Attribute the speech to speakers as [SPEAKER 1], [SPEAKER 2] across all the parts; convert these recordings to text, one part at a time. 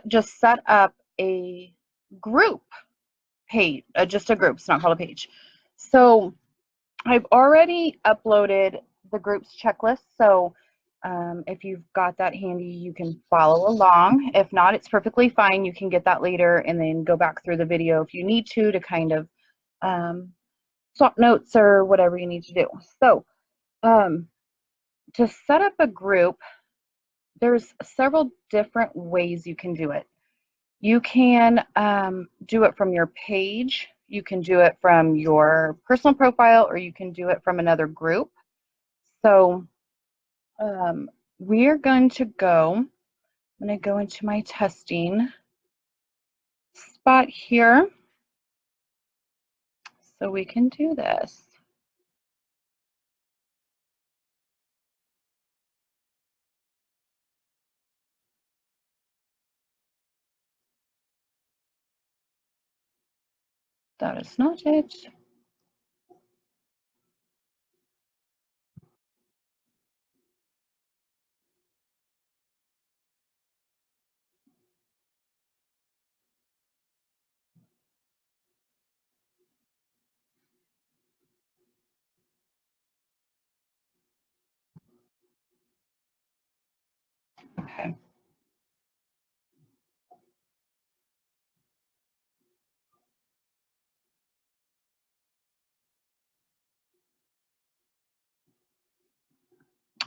[SPEAKER 1] just set up a group page, just a group. It's not called a page. So I've already uploaded the groups checklist. So if you've got that handy, you can follow along. If not, it's perfectly fine. You can get that later and then go back through the video if you need to kind of swap notes or whatever you need to do. So to set up a group, there's several different ways you can do it. You can do it from your page. You can do it from your personal profile, or you can do it from another group. So we are going to go, I'm going to go into my testing spot here so we can do this. That is not it. Okay.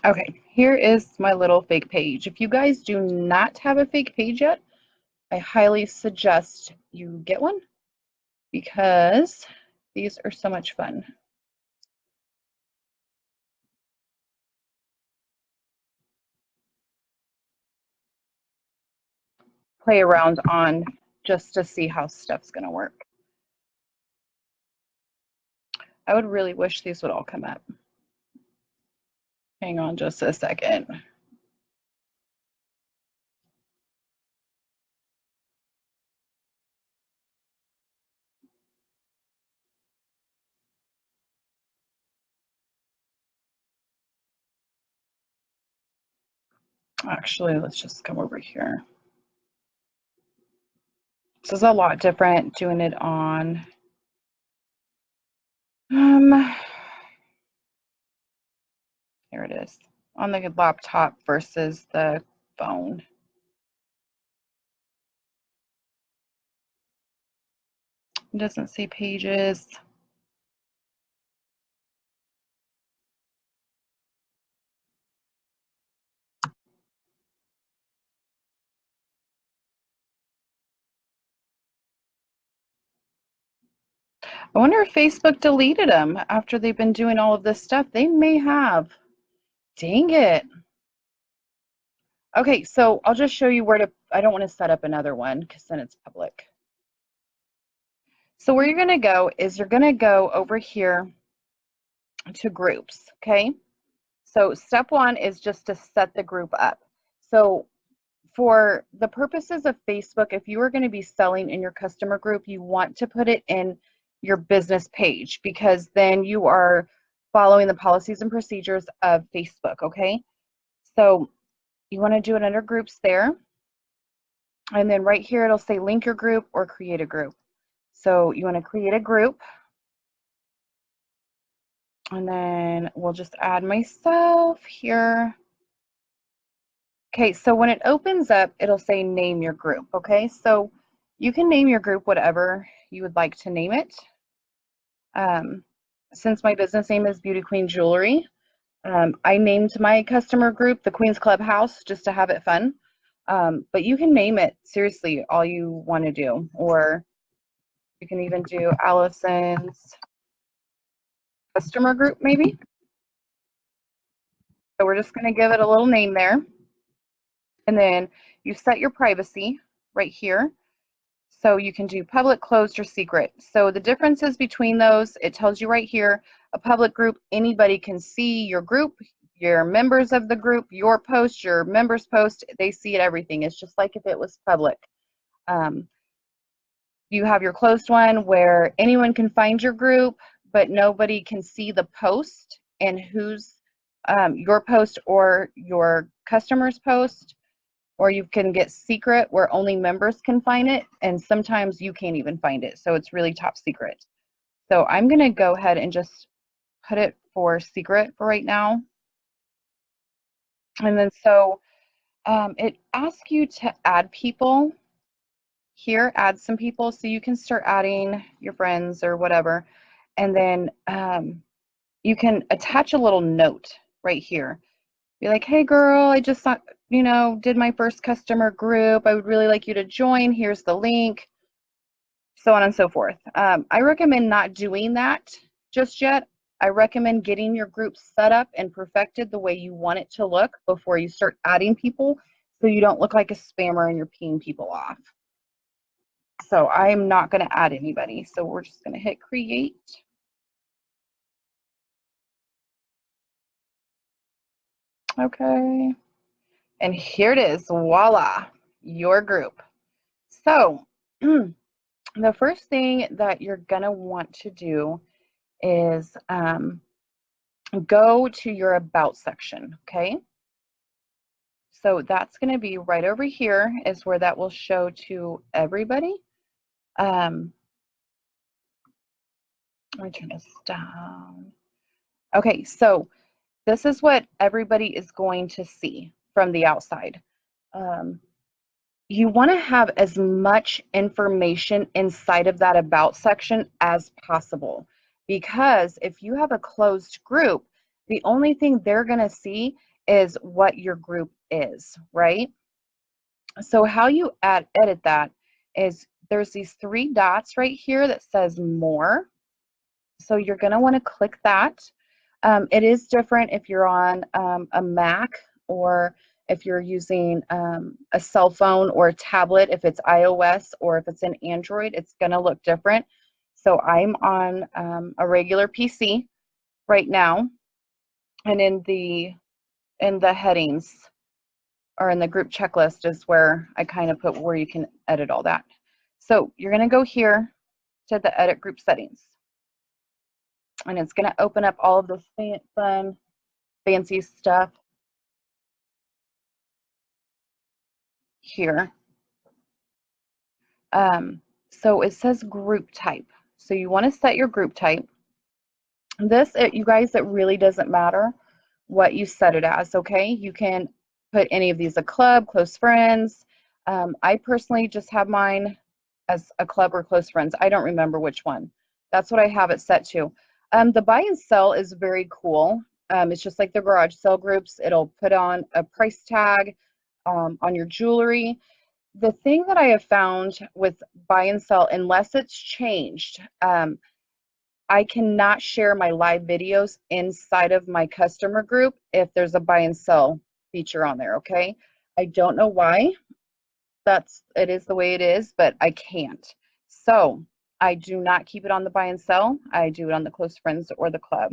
[SPEAKER 1] Okay, here is my little fake page. If you guys do not have a fake page yet, I highly suggest you get one because these are so much fun. Play around on just to see how stuff's going to work. I would really wish these would all come up. Hang on just a second. Actually, let's just come over here. This is a lot different doing it on here it is, on the laptop versus the phone. It doesn't say pages. I wonder if Facebook deleted them after they've been doing all of this stuff. They may have. Dang it. Okay, so I'll just show you where to, I don't want to set up another one because then it's public. So where you're going to go is you're going to go over here to groups, okay? So step one is just to set the group up. So for the purposes of Facebook, if you are going to be selling in your customer group, you want to put it in your business page because then you are following the policies and procedures of Facebook, okay? So you want to do it under groups there. And then right here, it'll say link your group or create a group. So you want to create a group. And then we'll just add myself here. Okay, so when it opens up, it'll say name your group, okay? So you can name your group whatever you would like to name it. Since my business name is Beauty Queen Jewelry, I named my customer group the Queen's Clubhouse just to have it fun. But you can name it, seriously, all you want to do. Or you can even do Allison's customer group, maybe. So we're just going to give it a little name there. And then you set your privacy right here. So you can do public, closed, or secret. So the differences between those, it tells you right here, a public group, anybody can see your group, your members of the group, your post, your members' post, they see it, everything. It's just like if it was public. You have your closed one where anyone can find your group, but nobody can see the post and who's your post or your customer's post. or you can get secret where only members can find it, and sometimes you can't even find it, so it's really top secret. So I'm going to go ahead and just put it for secret for right now. And then so it asks you to add people here, add some people, so you can start adding your friends or whatever. And then you can attach a little note right here. Be like, hey girl, I just thought, you know, did my first customer group. I would really like you to join. Here's the link, so on and so forth. I recommend not doing that just yet. I recommend getting your group set up and perfected the way you want it to look before you start adding people, so you don't look like a spammer and you're peeing people off. So I'm not going to add anybody. So we're just going to hit create. Okay. And here it is. Voila, your group. So the first thing that you're going to want to do is go to your about section. Okay. So that's going to be right over here is where that will show to everybody. Let me turn this down. Okay, so this is what everybody is going to see from the outside. You want to have as much information inside of that about section as possible, because if you have a closed group, the only thing they're going to see is what your group is, right? So how you edit that is there's these 3 dots right here that says more. So you're going to want to click that. It is different if you're on a Mac or if you're using a cell phone or a tablet. If it's iOS or if it's an Android, it's going to look different. So I'm on a regular PC right now, and in the headings or in the group checklist is where I kind of put where you can edit all that. So you're going to go here to the edit group settings. And it's going to open up all of this fun, fancy stuff here. So it says group type. So you want to set your group type. This, you guys, it really doesn't matter what you set it as, okay? You can put any of these a club, close friends. I personally just have mine as a club or close friends. I don't remember which one. That's what I have it set to. The buy and sell is very cool. It's just like the garage sale groups. It'll put on a price tag on your jewelry. The thing that I have found with buy and sell, unless it's changed, I cannot share my live videos inside of my customer group if there's a buy and sell feature on there, okay? I don't know why. It is the way it is, but I can't. So I do not keep it on the buy and sell. I do it on the close friends or the club.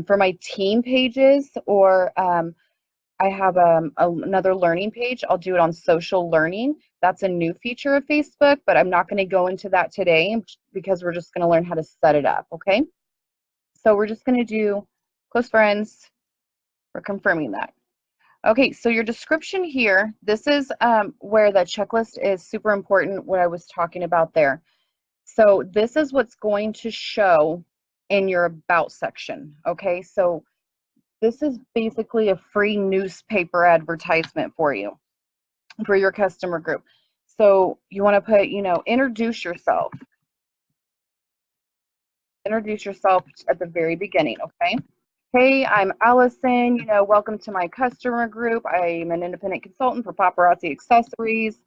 [SPEAKER 1] For my team pages, or I have another learning page, I'll do it on social learning. That's a new feature of Facebook, but I'm not going to go into that today because we're just going to learn how to set it up, okay? So we're just going to do close friends. We're confirming that. Okay, so your description here, this is where the checklist is super important, what I was talking about there. So this is what's going to show in your about section, okay? So this is basically a free newspaper advertisement for you, for your customer group. So you want to put, you know, introduce yourself. Introduce yourself at the very beginning, okay? Hey, I'm Allison, you know, welcome to my customer group. I'm an independent consultant for Paparazzi accessories,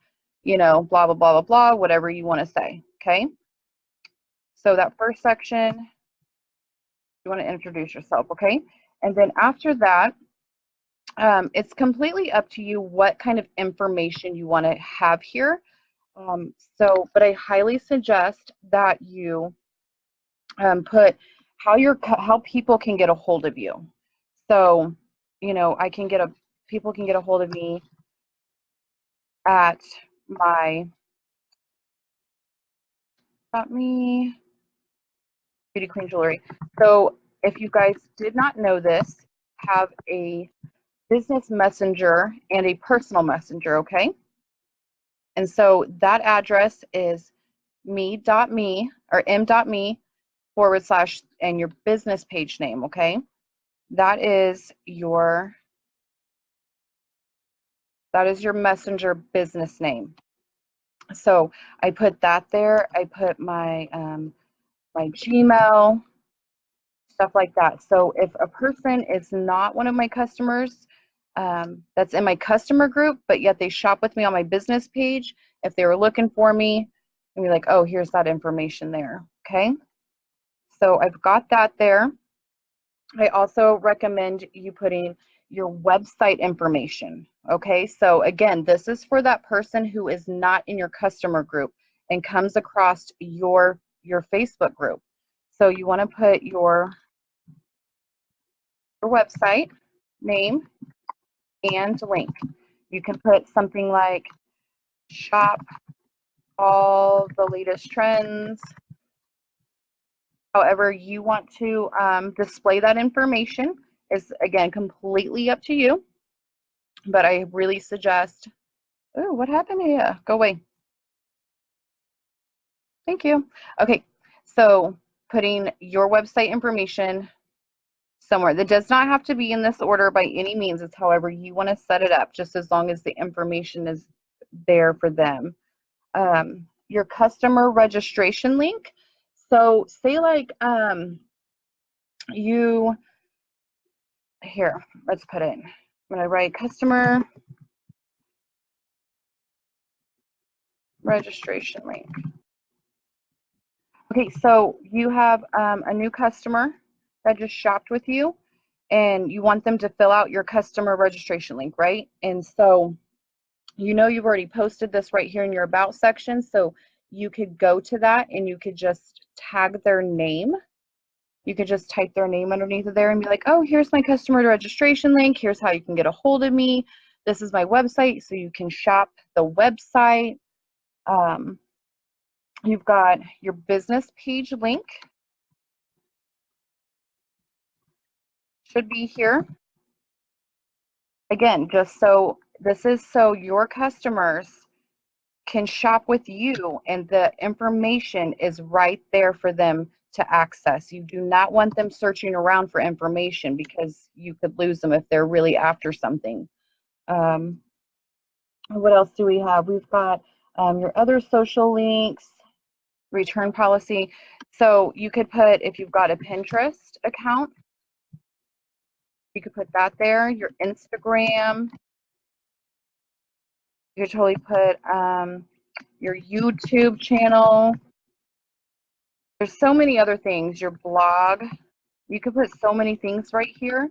[SPEAKER 1] you know, blah, blah, blah, blah, blah, whatever you want to say, okay? So that first section, you want to introduce yourself, okay? And then after that, it's completely up to you what kind of information you want to have here. But I highly suggest that you put how people can get a hold of you. So, you know, people can get a hold of me at me, Beauty Queen Jewelry. So if you guys did not know this, have a business messenger and a personal messenger, okay? And so that address is me.me or m.me / and your business page name, okay? That is your messenger business name. So I put that there. I put my my Gmail, stuff like that. So if a person is not one of my customers that's in my customer group, but yet they shop with me on my business page, if they were looking for me, and be like, oh, here's that information there, okay? So I've got that there. I also recommend you putting your website information, okay? So again, this is for that person who is not in your customer group and comes across your Facebook group. So you want to put your website name and link. You can put something like shop all the latest trends. However you want to display that information is, again, completely up to you. But I really suggest, oh, what happened here? Go away. Thank you. Okay, so putting your website information somewhere. That does not have to be in this order by any means. It's however you want to set it up, just as long as the information is there for them. Your customer registration link. So say like you, here, let's put it. I'm going to write customer registration link. Okay, so you have a new customer that just shopped with you, and you want them to fill out your customer registration link, right? And so you know you've already posted this right here in your about section, so you could go to that and you could just tag their name. You could just type their name underneath of there and be like, oh, here's my customer registration link. Here's how you can get a hold of me. This is my website, so you can shop the website. You've got your business page link. Should be here. Again, just so this is so your customers can shop with you and the information is right there for them to access. You do not want them searching around for information because you could lose them if they're really after something. What else do we have? We've got your other social links, return policy. So you could put, if you've got a Pinterest account, you could put that there, your Instagram. You could totally put your YouTube channel. There's so many other things, your blog. You could put so many things right here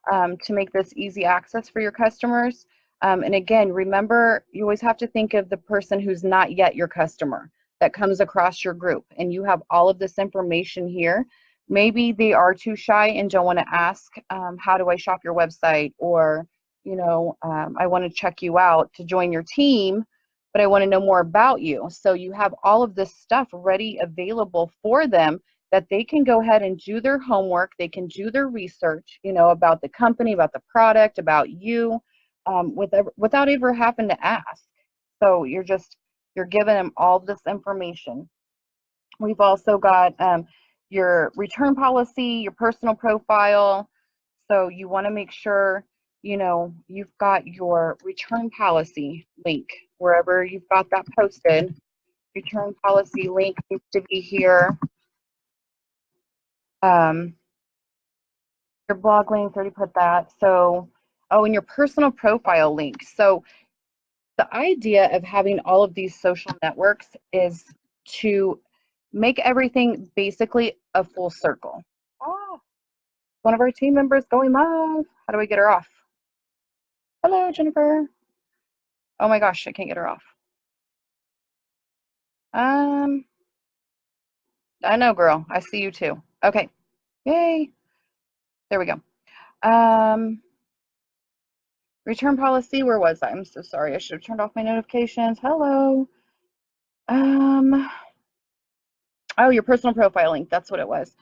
[SPEAKER 1] to make this easy access for your customers. And again, remember, you always have to think of the person who's not yet your customer that comes across your group, and you have all of this information here. Maybe they are too shy and don't want to ask, how do I shop your website? Or, you know, I want to check you out to join your team, but I want to know more about you. So you have all of this stuff ready, available for them, that they can go ahead and do their homework. They can do their research, you know, about the company, about the product, about you, without ever having to ask. So you're giving them all this information. We've also got your return policy, your personal profile. So you want to make sure, you know, you've got your return policy link wherever you've got that posted. Return policy link needs to be here. Your blog link, already put that. So, oh, and your personal profile link. So the idea of having all of these social networks is to make everything basically a full circle. Oh, one of our team members going live. How do we get her off? Hello, Jennifer. Oh my gosh, I can't get her off. I know, girl. I see you too. Okay. Yay. There we go. Return policy, where was I? I'm so sorry. I should have turned off my notifications. Hello. Oh, your personal profile link. That's what it was.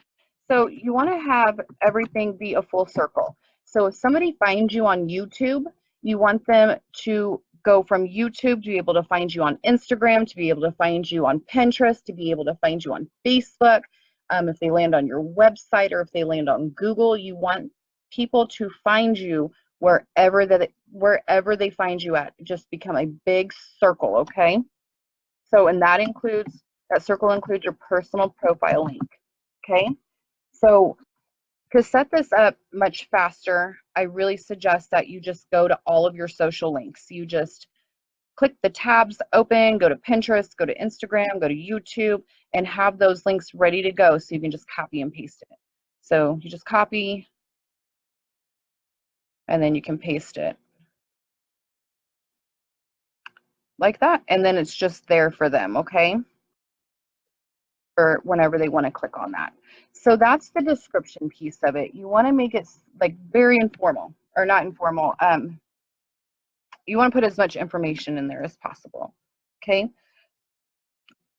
[SPEAKER 1] So you want to have everything be a full circle. So if somebody finds you on YouTube, you want them to go from YouTube to be able to find you on Instagram, to be able to find you on Pinterest, to be able to find you on Facebook. If they land on your website or if they land on Google, you want people to find you wherever they find you at. Just become a big circle, okay? So, and that circle includes your personal profile link, okay? So to set this up much faster, I really suggest that you just go to all of your social links. You just click the tabs open, go to Pinterest, go to Instagram, go to YouTube, and have those links ready to go so you can just copy and paste it. So you just copy, and then you can paste it like that, and then it's just there for them, okay? Or whenever they want to click on that. So that's the description piece of it. You want to make it like very informal, or not informal. You want to put as much information in there as possible, okay?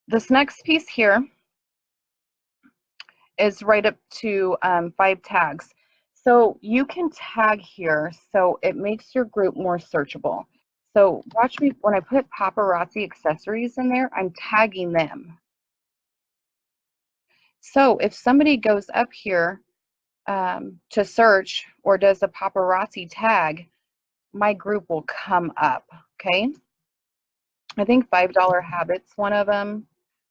[SPEAKER 1] This next piece here is right up to 5 tags. So you can tag here so it makes your group more searchable. So watch me, when I put paparazzi accessories in there, I'm tagging them. So if somebody goes up here to search or does a paparazzi tag, my group will come up, okay? I think $5 Habits, one of them.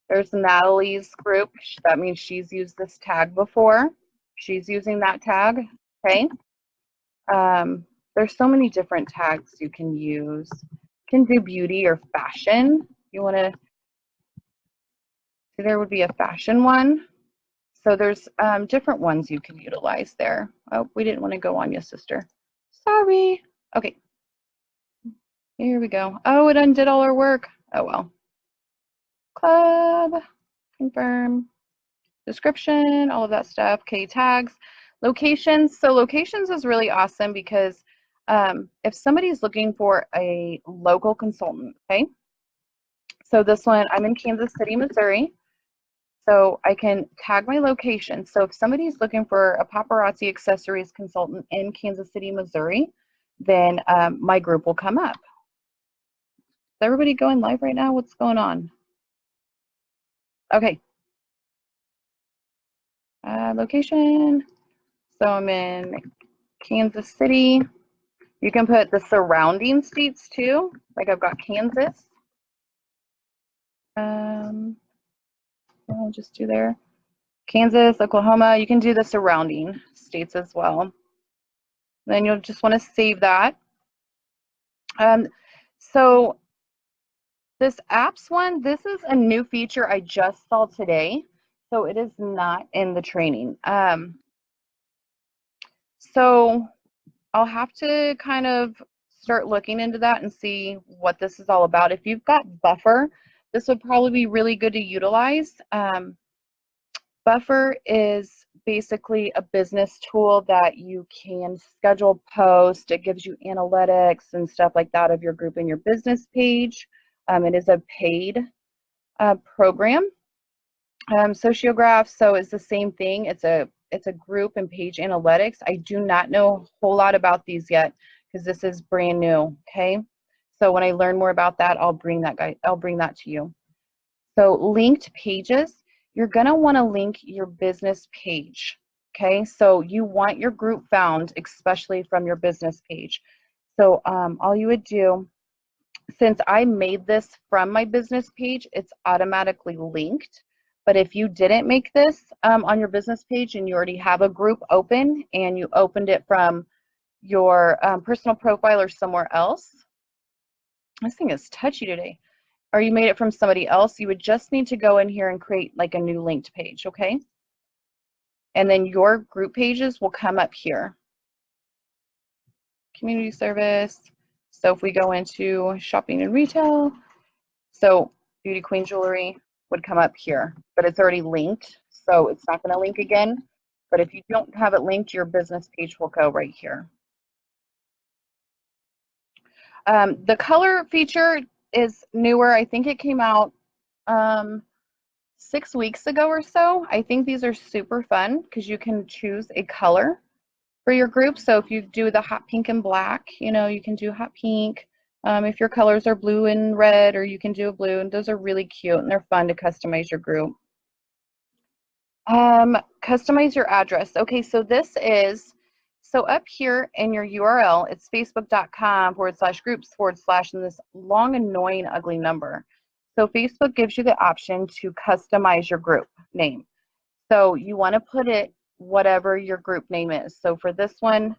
[SPEAKER 1] There's Natalie's group. That means she's used this tag before. She's using that tag, okay? There's so many different tags you can use. You can do beauty or fashion. You want to, there would be a fashion one. So there's different ones you can utilize there. Oh, we didn't want to go on you, sister. Sorry. Okay. Here we go. Oh, it undid all our work. Oh, well. Club, confirm, description, all of that stuff. Okay, tags, locations. So locations is really awesome because if somebody's looking for a local consultant, okay? So this one, I'm in Kansas City, Missouri. So I can tag my location. So if somebody's looking for a paparazzi accessories consultant in Kansas City, Missouri, then my group will come up. Is everybody going live right now? What's going on? Okay. Location. So I'm in Kansas City. You can put the surrounding states too. Like I've got Kansas. I'll just do there. Kansas, Oklahoma. You can do the surrounding states as well. Then you'll just want to save that. So this apps one, this is a new feature I just saw today. So it is not in the training. So I'll have to kind of start looking into that and see what this is all about. If you've got Buffer, this would probably be really good to utilize. Buffer is basically a business tool that you can schedule posts. It gives you analytics and stuff like that of your group and your business page. It is a paid program. Sociograph, so it's the same thing. It's a group and page analytics. I do not know a whole lot about these yet because this is brand new. Okay, so when I learn more about that, I'll bring that to you. So linked pages, you're gonna want to link your business page. Okay, so you want your group found, especially from your business page. So all you would do, since I made this from my business page, it's automatically linked. But if you didn't make this on your business page and you already have a group open and you opened it from your personal profile or somewhere else, this thing is touchy today, or you made it from somebody else, you would just need to go in here and create like a new linked page, okay? And then your group pages will come up here. Community service. So if we go into shopping and retail, so Beauty Queen Jewelry would come up here, but it's already linked, so it's not going to link again. But if you don't have it linked, your business page will go right here. The color feature is newer. I think it came out 6 weeks ago or so. I think these are super fun because you can choose a color for your group. So if you do the hot pink and black, you know, you can do hot pink. If your colors are blue and red, or you can do a blue, and those are really cute and they're fun to customize your group. Customize your address. Okay, so this is, so up here in your URL, it's facebook.com/groups/ and this long, annoying, ugly number. So Facebook gives you the option to customize your group name. So you want to put it whatever your group name is. So for this one,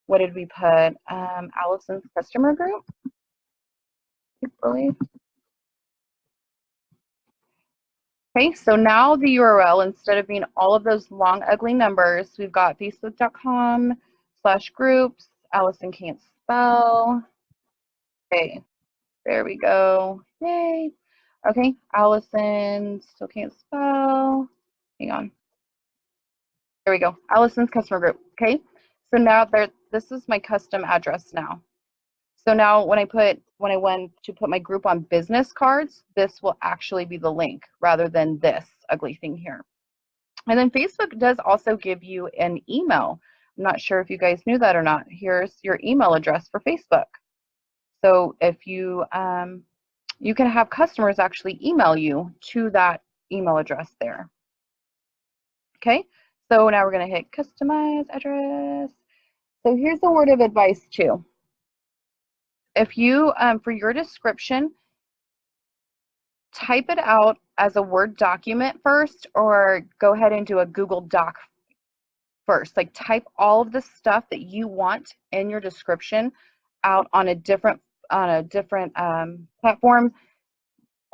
[SPEAKER 1] what did we put? Allison's customer group, I believe. Okay, so now the URL, instead of being all of those long, ugly numbers, we've got facebook.com/groups. Allison can't spell. Okay, there we go. Yay. Okay, Allison still can't spell. Hang on. There we go. Allison's customer group. Okay, so now this is my custom address now. So now when I went to put my group on business cards, this will actually be the link rather than this ugly thing here. And then Facebook does also give you an email. I'm not sure if you guys knew that or not. Here's your email address for Facebook. So if you you can have customers actually email you to that email address there. Okay, so now we're going to hit customize address. So here's a word of advice too. If you, for your description, type it out as a Word document first, or go ahead and do a Google Doc first. Like, type all of the stuff that you want in your description out on a different platform,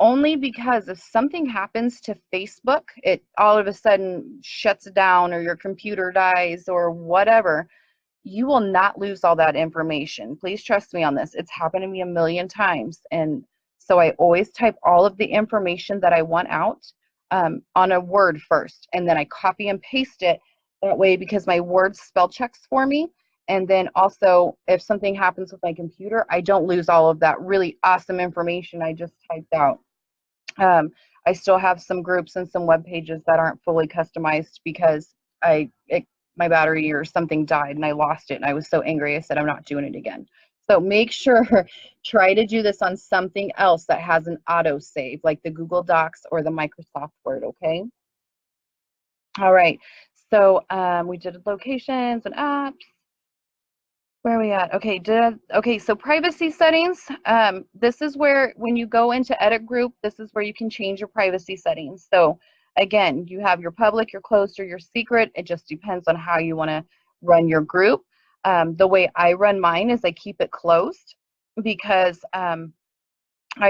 [SPEAKER 1] only because if something happens to Facebook, it all of a sudden shuts down, or your computer dies, or whatever. You will not lose all that information. Please trust me on this. It's happened to me a million times. And so I always type all of the information that I want out on a Word first. And then I copy and paste it that way, because my Word spell checks for me. And then also, if something happens with my computer, I don't lose all of that really awesome information I just typed out. I still have some groups and some web pages that aren't fully customized because my battery or something died and I lost it, and I was so angry I said I'm not doing it again. So make sure, try to do this on something else that has an auto save, like the Google Docs or the Microsoft Word, okay? All right, so we did locations and apps. Where are we at? Okay, so privacy settings. This is where, when you go into edit group, this is where you can change your privacy settings. So again, you have your public, your closed, or your secret. It just depends on how you want to run your group. The way I run mine is I keep it closed, because I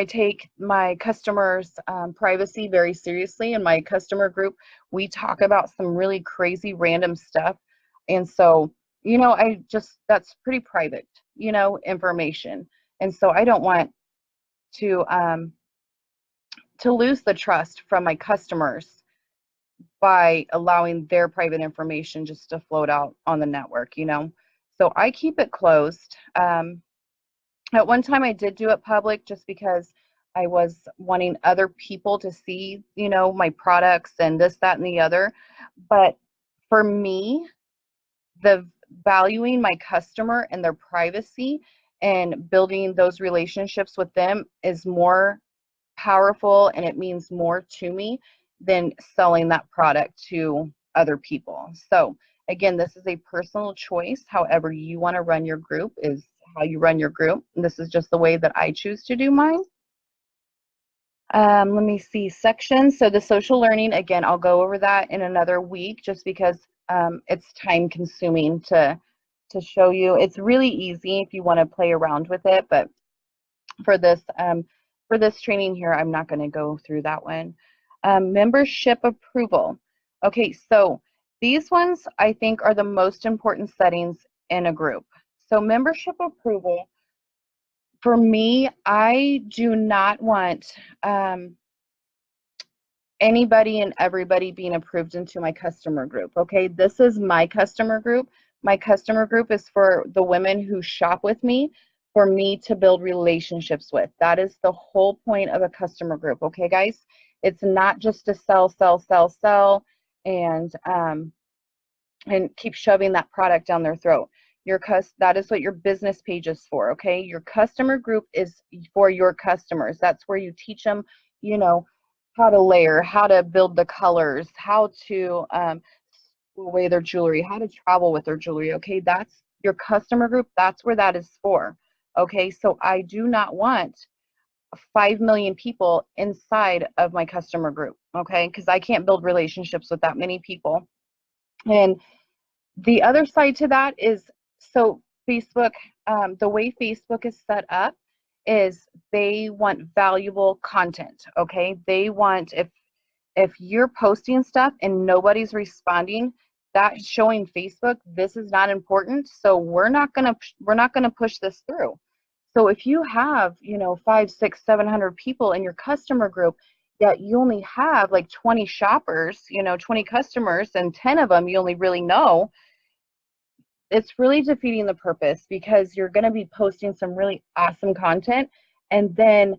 [SPEAKER 1] take my customers' privacy very seriously. In my customer group, we talk about some really crazy random stuff. And so, you know, that's pretty private, you know, information. And so I don't want to lose the trust from my customers by allowing their private information just to float out on the network, you know. So I keep it closed. At one time I did do it public, just because I was wanting other people to see, you know, my products and this, that, and the other. But for me, the valuing my customer and their privacy and building those relationships with them is more powerful, and it means more to me than selling that product to other people. So again, this is a personal choice. However you want to run your group is how you run your group. And this is just the way that I choose to do mine. Let me see, sections. So the social learning, again, I'll go over that in another week, just because it's time consuming to show you. It's really easy if you want to play around with it, but for this training here, I'm not going to go through that one. Membership approval. Okay, so these ones I think are the most important settings in a group. So membership approval, for me, I do not want anybody and everybody being approved into my customer group. Okay, this is my customer group. My customer group is for the women who shop with me, for me to build relationships with. That is the whole point of a customer group. Okay, guys, it's not just to sell, and and keep shoving that product down their throat. That is what your business page is for, okay? Your customer group is for your customers. That's where you teach them, you know, how to layer, how to build the colors, how to weigh their jewelry, how to travel with their jewelry, okay? That's your customer group. That's where that is for, okay? So I do not want 5 million people inside of my customer group, okay? Because I can't build relationships with that many people. And the other side to that is, so Facebook, the way Facebook is set up is they want valuable content, okay? They want, if you're posting stuff and nobody's responding, that's showing Facebook this is not important, so we're not gonna push this through. So if you have, you know, 500, 600, 700 people in your customer group, yet you only have like 20 shoppers, you know, 20 customers, and 10 of them you only really know, it's really defeating the purpose, because you're going to be posting some really awesome content, and then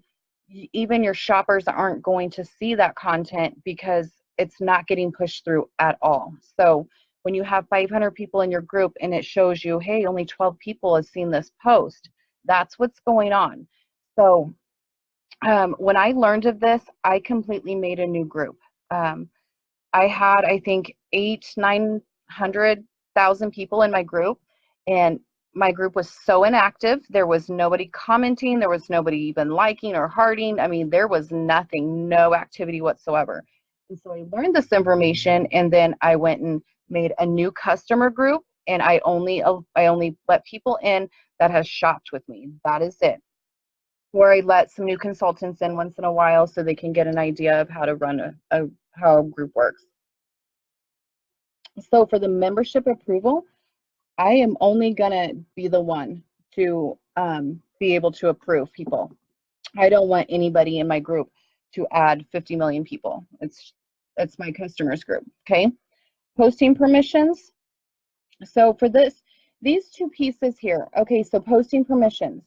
[SPEAKER 1] even your shoppers aren't going to see that content because it's not getting pushed through at all. So when you have 500 people in your group and it shows you, hey, only 12 people have seen this post, that's what's going on. So when I learned of this, I completely made a new group. I had, I think, 900,000 people in my group, and my group was so inactive. There was nobody commenting. There was nobody even liking or hearting. I mean, there was nothing, no activity whatsoever. And so I learned this information, and then I went and made a new customer group, and I only let people in that has shopped with me. That is it. Or I let some new consultants in once in a while so they can get an idea of how to run how a group works. So for the membership approval, I am only gonna be the one to be able to approve people. I don't want anybody in my group to add 50 million people. It's my customers group, okay? Posting permissions. So for these two pieces here, okay, so posting permissions.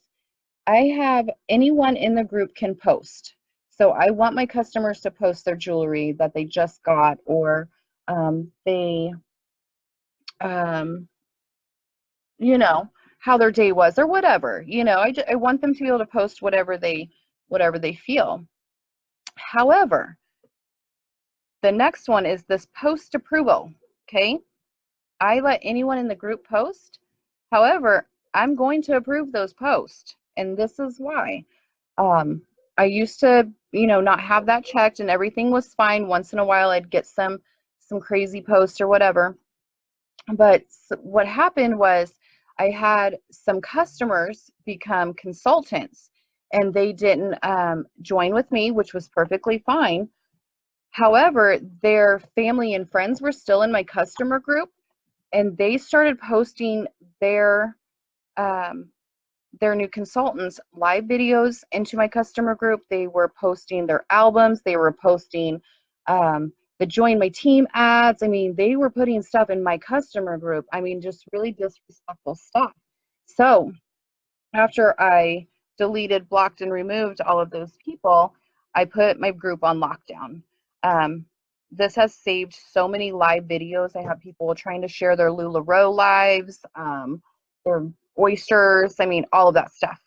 [SPEAKER 1] I have anyone in the group can post. So I want my customers to post their jewelry that they just got, or they, you know, how their day was, or whatever. You know, I want them to be able to post whatever they feel. However, the next one is this post approval, okay? I let anyone in the group post. However, I'm going to approve those posts, and this is why. I used to, you know, not have that checked, and everything was fine. Once in a while, I'd get some crazy posts or whatever. But what happened was I had some customers become consultants, and they didn't join with me, which was perfectly fine. However, their family and friends were still in my customer group, and they started posting their new consultants live videos into my customer group. They were posting their albums. They were posting the join my team ads. I mean, they were putting stuff in my customer group. I mean, just really disrespectful stuff. So after I deleted, blocked, and removed all of those people, I put my group on lockdown. This has saved so many live videos. I have people trying to share their LuLaRoe lives, their oysters, I mean, all of that stuff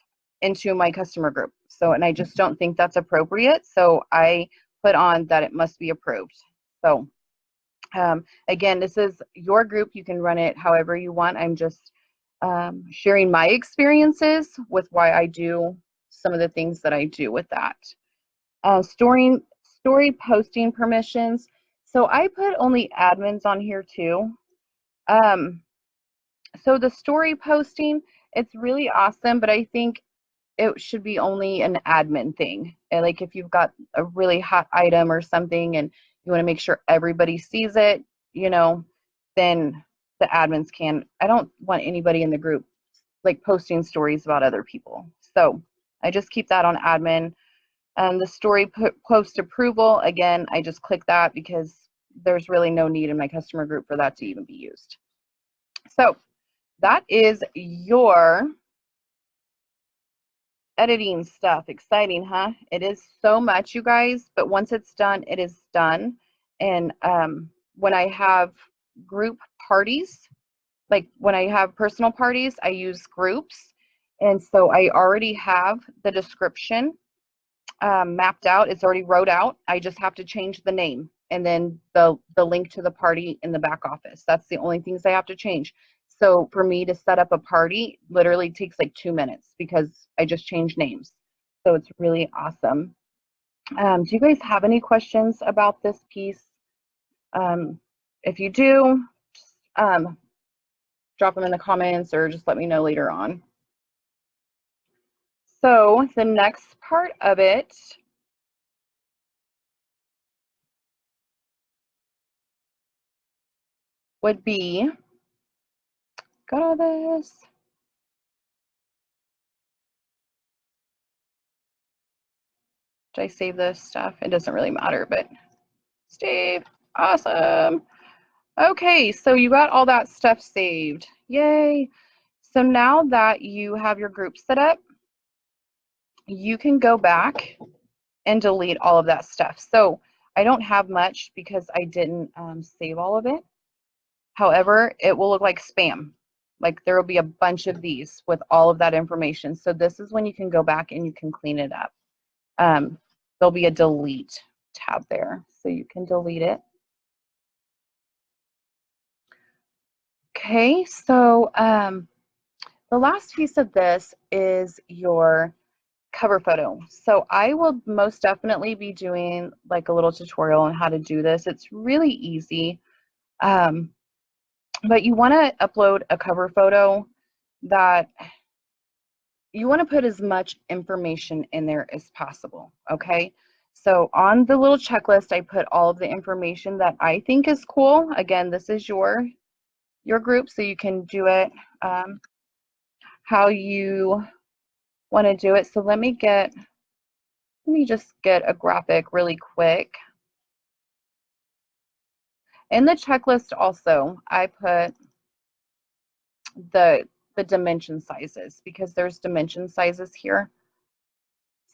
[SPEAKER 1] into my customer group. So, and I just don't think that's appropriate. So I put on that it must be approved. So again, this is your group. You can run it however you want. I'm just sharing my experiences with why I do some of the things that I do with that. Story posting permissions. So I put only admins on here too. So the story posting, it's really awesome, but I think it should be only an admin thing. And like if you've got a really hot item or something and you want to make sure everybody sees it, you know, then the admins can. I don't want anybody in the group like posting stories about other people. So I just keep that on admin. The story post approval, again, I just click that because there's really no need in my customer group for that to even be used. So that is your editing stuff. Exciting, huh? It is so much, you guys, but once it's done, it is done. And when I have group parties. Like when I have personal parties, I use groups. And so I already have the description mapped out. It's already wrote out. I just have to change the name and then the link to the party in the back office. That's the only things I have to change. So for me to set up a party literally takes like 2 minutes because I just changed names. So it's really awesome. Do you guys have any questions about this piece? If you do, just, drop them in the comments or just let me know later on. So the next part of it would be, got all this. Did I save this stuff? It doesn't really matter, but Steve, awesome. Okay, so you got all that stuff saved. Yay. So now that you have your group set up, you can go back and delete all of that stuff. So I don't have much because I didn't save all of it. However, it will look like spam. Like there will be a bunch of these with all of that information. So this is when you can go back and you can clean it up. There'll be a delete tab there, so you can delete it. Okay, so the last piece of this is your cover photo. So I will most definitely be doing like a little tutorial on how to do this. It's really easy. But you want to upload a cover photo that you want to put as much information in there as possible, okay? So on the little checklist, I put all of the information that I think is cool. Again, this is your group, so you can do it how you want to do it. So let me just get a graphic really quick. In the checklist also, I put the dimension sizes because there's dimension sizes here.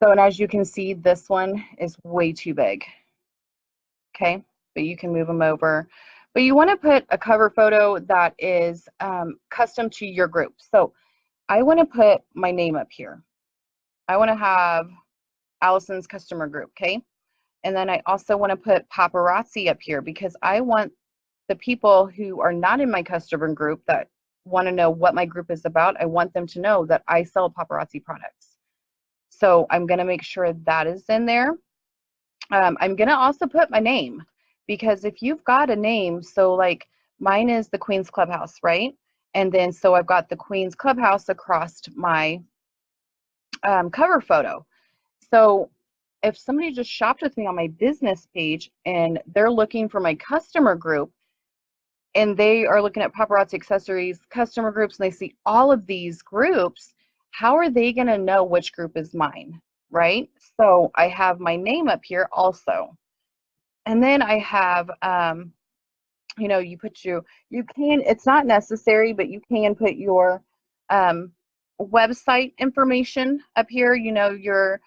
[SPEAKER 1] So, and as you can see, this one is way too big. Okay, but you can move them over. But you want to put a cover photo that is custom to your group. So I want to put my name up here. I want to have Allison's customer group, okay? And then I also want to put Paparazzi up here because I want the people who are not in my customer group that want to know what my group is about, I want them to know that I sell Paparazzi products. So I'm going to make sure that is in there. I'm going to also put my name because if you've got a name, so like mine is the Queen's Clubhouse, right? And then so I've got the Queen's Clubhouse across my cover photo. So if somebody just shopped with me on my business page and they're looking for my customer group, and they are looking at Paparazzi accessories, customer groups, and they see all of these groups, how are they going to know which group is mine, right? So I have my name up here also. And then I have, you know, you can, it's not necessary, but you can put your website information up here, you know, your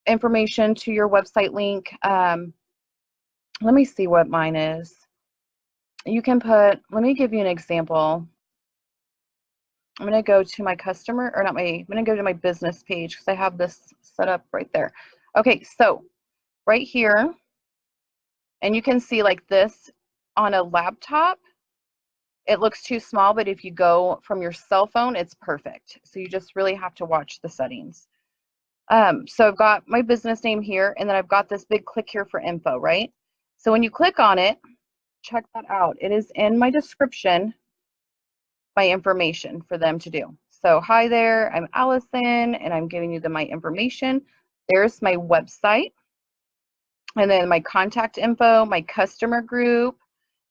[SPEAKER 1] information to your website link. Let me see what mine is. You can put, let me give you an example. I'm going to go to my customer, or not my, I'm going to go to my business page because I have this set up right there. Okay, so right here, and you can see like this on a laptop, it looks too small, but if you go from your cell phone, it's perfect. So you just really have to watch the settings. So I've got my business name here, and then I've got this big click here for info, right? So when you click on it, check that out. It is in my description, my information for them to do. So hi there, I'm Allison, and I'm giving you my information. There's my website, and then my contact info, my customer group,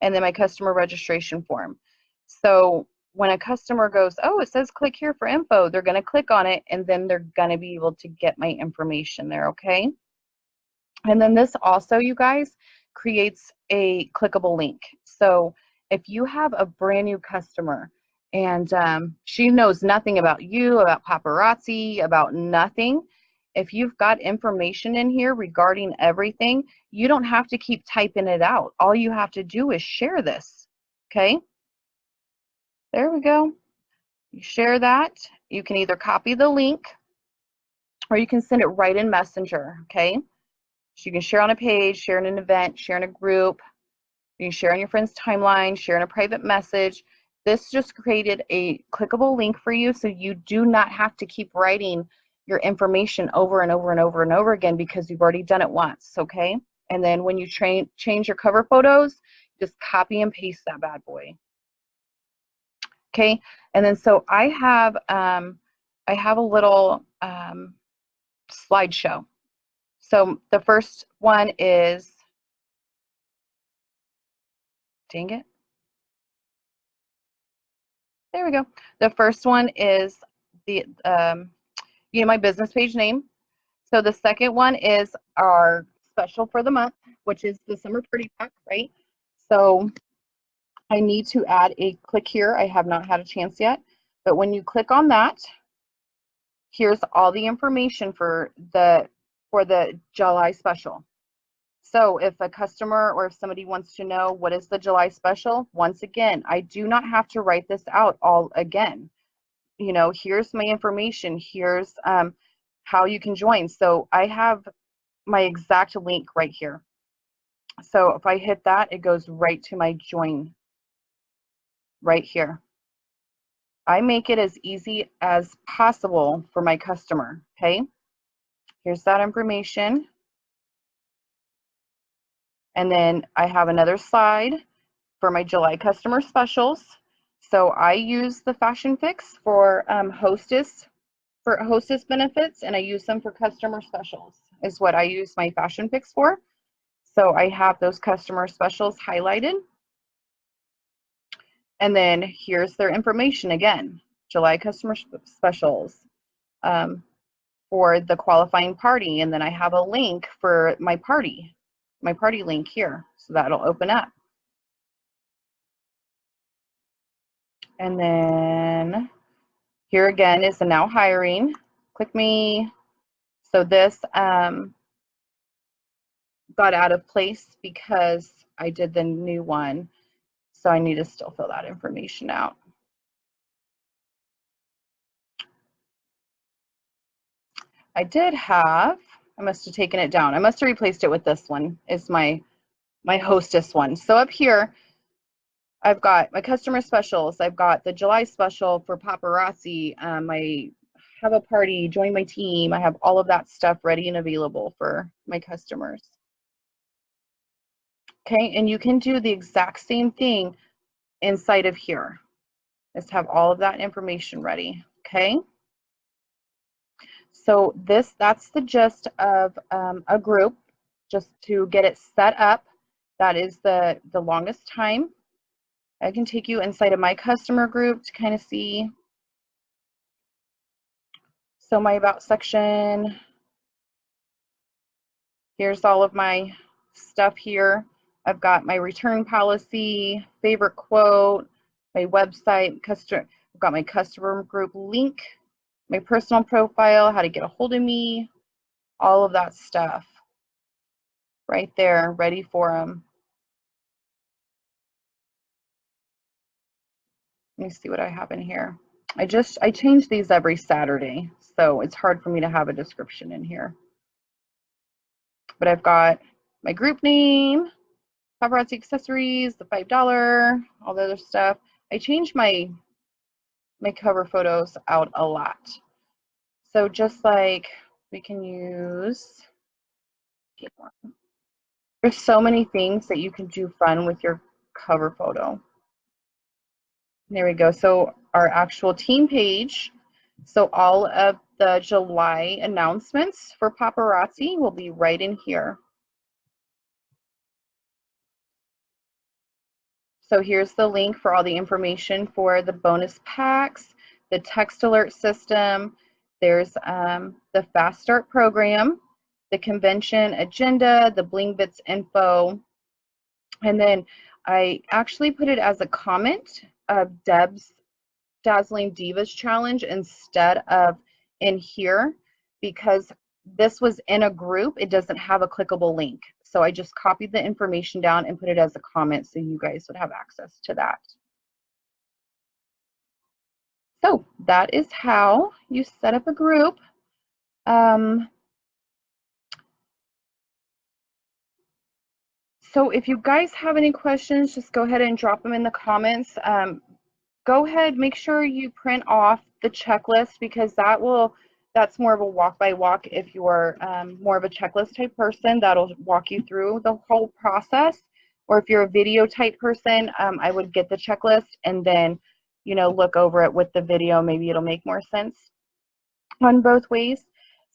[SPEAKER 1] and then my customer registration form. So when a customer goes, oh, it says click here for info, they're going to click on it, and then they're going to be able to get my information there, okay? And then this also, you guys, creates a clickable link. So if you have a brand new customer and she knows nothing about you, about Paparazzi, about nothing, if you've got information in here regarding everything, you don't have to keep typing it out. All you have to do is share this. Okay, there we go. You share that. You can either copy the link or you can send it right in Messenger. Okay, so you can share on a page, share in an event, share in a group. You can share on your friend's timeline, share in a private message. This just created a clickable link for you, so you do not have to keep writing your information over and over and over and over again because you've already done it once, okay? And then when you change your cover photos, just copy and paste that bad boy. Okay, and then so I have a little slideshow. So the first one is, dang it. There we go. The first one is the my business page name. So the second one is our special for the month, which is the summer pretty pack, right? So I need to add a click here. I have not had a chance yet, but when you click on that, here's all the information for the July special. So if a customer or if somebody wants to know what is the July special, once again, I do not have to write this out all again. You know, here's my information. Here's how you can join. So I have my exact link right here. So if I hit that, it goes right to my join right here. I make it as easy as possible for my customer, okay? Here's that information. And then I have another slide for my July customer specials. So I use the Fashion Fix for hostess benefits, and I use them for customer specials is what I use my Fashion Fix for. So I have those customer specials highlighted. And then here's their information again, July customer specials for the qualifying party. And then I have a link for my party link here. So that'll open up. And then here again is the now hiring. Click me. So this got out of place because I did the new one. So I need to still fill that information out. I must have taken it down. I must have replaced it with this one. It's my hostess one. So up here, I've got my customer specials. I've got the July special for Paparazzi. I have a party, join my team. I have all of that stuff ready and available for my customers. Okay, and you can do the exact same thing inside of here. Just have all of that information ready, okay? So that's the gist of a group, just to get it set up. That is the longest time. I can take you inside of my customer group to kind of see. So my about section, here's all of my stuff here. I've got my return policy, favorite quote, my website, I've got my customer group link, my personal profile, how to get a hold of me, all of that stuff right there, ready for them. Let me see what I have in here. I change these every Saturday, so it's hard for me to have a description in here. But I've got my group name, Paparazzi accessories, the $5, all the other stuff. I change my cover photos out a lot. So just like we can use, there's so many things that you can do fun with your cover photo. There we go. So our actual team page. So all of the July announcements for Paparazzi will be right in here. So here's the link for all the information for the bonus packs, the text alert system. There's the Fast Start program, the convention agenda, the Bling Bits info. And then I actually put it as a comment of Deb's Dazzling Divas Challenge instead of in here, because this was in a group, it doesn't have a clickable link. So I just copied the information down and put it as a comment so you guys would have access to that. So that is how you set up a group. So if you guys have any questions, just go ahead and drop them in the comments. Go ahead, make sure you print off the checklist, because that's more of a walk by walk. If you're more of a checklist type person, that'll walk you through the whole process. Or if you're a video type person, I would get the checklist and then, you know, look over it with the video. Maybe it'll make more sense on both ways.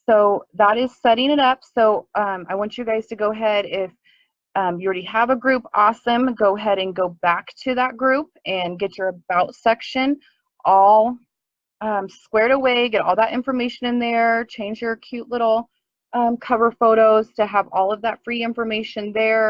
[SPEAKER 1] So that is setting it up. So I want you guys to go ahead, if you already have a group, awesome. Go ahead and go back to that group and get your about section all squared away, get all that information in there, change your cute little cover photos to have all of that free information there.